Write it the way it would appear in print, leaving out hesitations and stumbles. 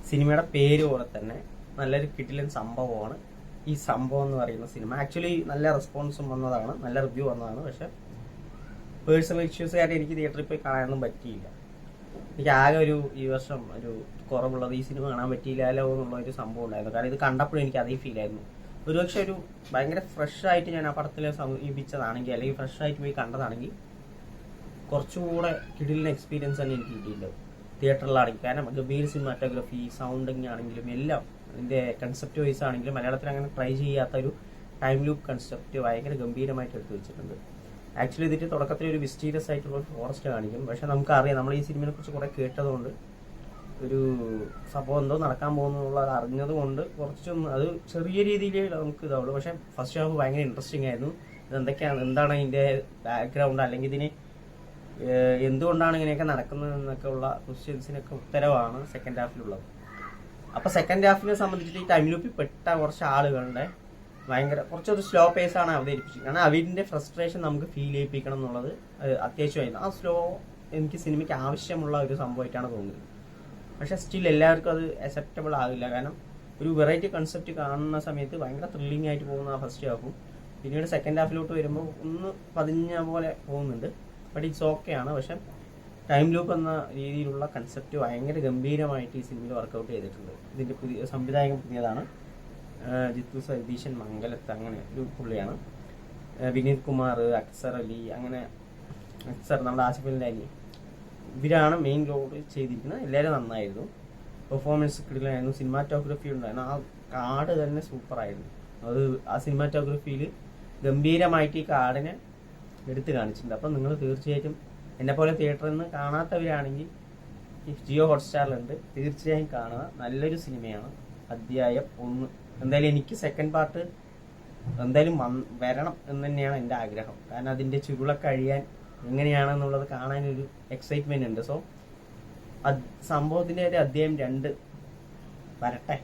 സിനിമയുടെ പേര് പോലെ തന്നെ നല്ലൊരു കിടിലൻ സംഭവമാണ് ഈ സംഭവം എന്ന് പറയുന്ന സിനിമ. ആക്ച്വലി നല്ല റെസ്പോൺസും വന്നതാണ്, നല്ല റിവ്യൂ വന്നതാണ്. പക്ഷെ പേഴ്സണൽ ഇഷ്യൂസ് കാര്യം എനിക്ക് തിയേറ്ററിൽ പോയി കാണാനൊന്നും പറ്റിയില്ല. എനിക്ക് ആകെ ഈ വർഷം ഒരു കുറവുള്ളത് ഈ സിനിമ കാണാൻ പറ്റിയില്ലല്ലോ എന്നുള്ള ഒരു സംഭവം ഉണ്ടായിരുന്നു. കാരണം ഇത് കണ്ടപ്പോഴും എനിക്ക് അതേ ഫീൽ ആയിരുന്നു. ഒരുപക്ഷെ ഭയങ്കര ഫ്രഷ് ആയിട്ട് ഞാൻ ആ പടത്തിലെ സമീപിച്ചതാണെങ്കിൽ, അല്ലെങ്കിൽ ഫ്രഷ് ആയിട്ട് പോയി കണ്ടതാണെങ്കിൽ കുറച്ചുകൂടെ കിടിലിന് എക്സ്പീരിയൻസ് തന്നെ എനിക്ക് കിട്ടിയിട്ടുണ്ട് തിയേറ്ററിലാണെങ്കിൽ. കാരണം ഗംഭീര സിനിമാറ്റോഗ്രഫി, സൗണ്ടിങ് ആണെങ്കിലും എല്ലാം, അതിന്റെ കൺസെപ്റ്റ് വൈസ് ആണെങ്കിലും മലയാളത്തിൽ അങ്ങനെ ട്രൈ ചെയ്യാത്ത ഒരു ടൈം ലൂപ്പ് കൺസെപ്റ്റ് ഭയങ്കര ഗംഭീരമായിട്ട് എടുത്തു വെച്ചിട്ടുണ്ട്. ആക്ച്വലി ഇതിന്റെ തുടക്കത്തിൽ ഒരു മിസ്റ്റീരിയസ് ആയിട്ടുള്ള ഫോറസ്റ്റ് കാണിക്കും. പക്ഷെ നമുക്കറിയാം, നമ്മൾ ഈ സിനിമയെ കുറിച്ച് കുറെ കേട്ടതുകൊണ്ട്, ഒരു സംഭവം എന്തോ നടക്കാൻ പോകുന്നുള്ളത് അറിഞ്ഞത് കൊണ്ട് കുറച്ചൊന്നും അത് ചെറിയ രീതിയിൽ നമുക്ക് ഇതാവുള്ളൂ. പക്ഷെ ഫസ്റ്റ് ഹാഫ് ഭയങ്കര ഇൻട്രസ്റ്റിംഗ് ആയിരുന്നു. എന്താണ് ഇതിന്റെ ബാക്ക്ഗ്രൗണ്ട്, അല്ലെങ്കിൽ ഇതിന് എന്തുകൊണ്ടാണ് ഇങ്ങനെയൊക്കെ നടക്കുന്നത് എന്നൊക്കെ ഉള്ള ക്വസ്റ്റ്യൻസിനൊക്കെ ഉത്തരവാണ് സെക്കൻഡ് ഹാഫിലുള്ളത്. അപ്പൊ സെക്കൻഡ് ഹാഫിനെ സംബന്ധിച്ചിട്ട് ഈ ടൈം ലൂപ്പിൽ പെട്ട കുറച്ച് ആളുകളുടെ കുറച്ചൊരു സ്ലോ പേസ് ആണ് അവതരിപ്പിച്ചത്. കാരണം അവരിന്റെ ഫ്രസ്ട്രേഷൻ നമുക്ക് ഫീൽ ചെയ്യിപ്പിക്കണം എന്നുള്ളത് അത്യാവശ്യമായിരുന്നു. ആ സ്ലോ എനിക്ക് സിനിമയ്ക്ക് ആവശ്യമുള്ള ഒരു സംഭവമായിട്ടാണ് തോന്നുന്നത്. പക്ഷെ സ്റ്റിൽ എല്ലാവർക്കും അത് അക്സെപ്റ്റബിൾ ആകില്ല. കാരണം ഒരു വെറൈറ്റി കൺസെപ്റ്റ് കാണുന്ന സമയത്ത് ഭയങ്കര ത്രില്ലിംഗ് ആയിട്ട് പോകുന്ന ആ ഫസ്റ്റ് ഹാഫും പിന്നീട് സെക്കൻഡ് ഹാഫിലോട്ട് വരുമ്പോൾ ഒന്ന് പതിഞ്ഞ പോലെ പോകുന്നുണ്ട്. ബട്ട് ഇറ്റ്സ് ഓക്കെ ആണ്. പക്ഷെ ടൈം ലൂപ്പ് എന്ന രീതിയിലുള്ള കൺസെപ്റ്റ് ഭയങ്കര ഗംഭീരമായിട്ട് ഈ സിനിമയിൽ വർക്കൗട്ട് ചെയ്തിട്ടുണ്ട്. ഇതിന്റെ സംവിധായകൻ പുതിയതാണ്, ജിത്തു സതീശൻ മംഗലത്ത്, അങ്ങനെ ഒരു പുള്ളിയാണ്. വിനീത് കുമാർ, അക്സർ അലി, അങ്ങനെ അക്സർ നമ്മുടെ ആസിഫലിന്റെ അലി, ഇവരാണ് മെയിൻ റോൾ ചെയ്തിരിക്കുന്നത്. എല്ലാവരും നന്നായിരുന്നു, പെർഫോമൻസ് കിടിലായിരുന്നു, സിനിമാറ്റോഗ്രഫി ഉണ്ടായിരുന്നു. ആ കാർഡ് തന്നെ സൂപ്പറായിരുന്നു. അത് ആ സിനിമാറ്റോഗ്രഫിയിൽ ഗംഭീരമായിട്ട് ഈ കാർഡിനെ എടുത്തു കാണിച്ചിട്ടുണ്ട്. അപ്പം നിങ്ങൾ തീർച്ചയായിട്ടും എന്നെപ്പോലെ തിയേറ്ററിൽ നിന്ന് കാണാത്തവരാണെങ്കിൽ ഈ ജിയോ ഹോട്ട്സ്റ്റാറിലുണ്ട്, തീർച്ചയായും കാണുക. നല്ലൊരു സിനിമയാണ്. അധ്യായം 1 എന്തായാലും എനിക്ക് സെക്കൻഡ് പാർട്ട് എന്തായാലും വരണം എന്ന് തന്നെയാണ് എൻ്റെ ആഗ്രഹം. കാരണം അതിൻ്റെ ചുരുളൊക്കെ കഴിയാൻ എങ്ങനെയാണെന്നുള്ളത് കാണാനൊരു എക്സൈറ്റ്മെന്റ് ഉണ്ട്. സോ സംഭവത്തിൻ്റെ ഒരു അധ്യായം 2 വരട്ടെ.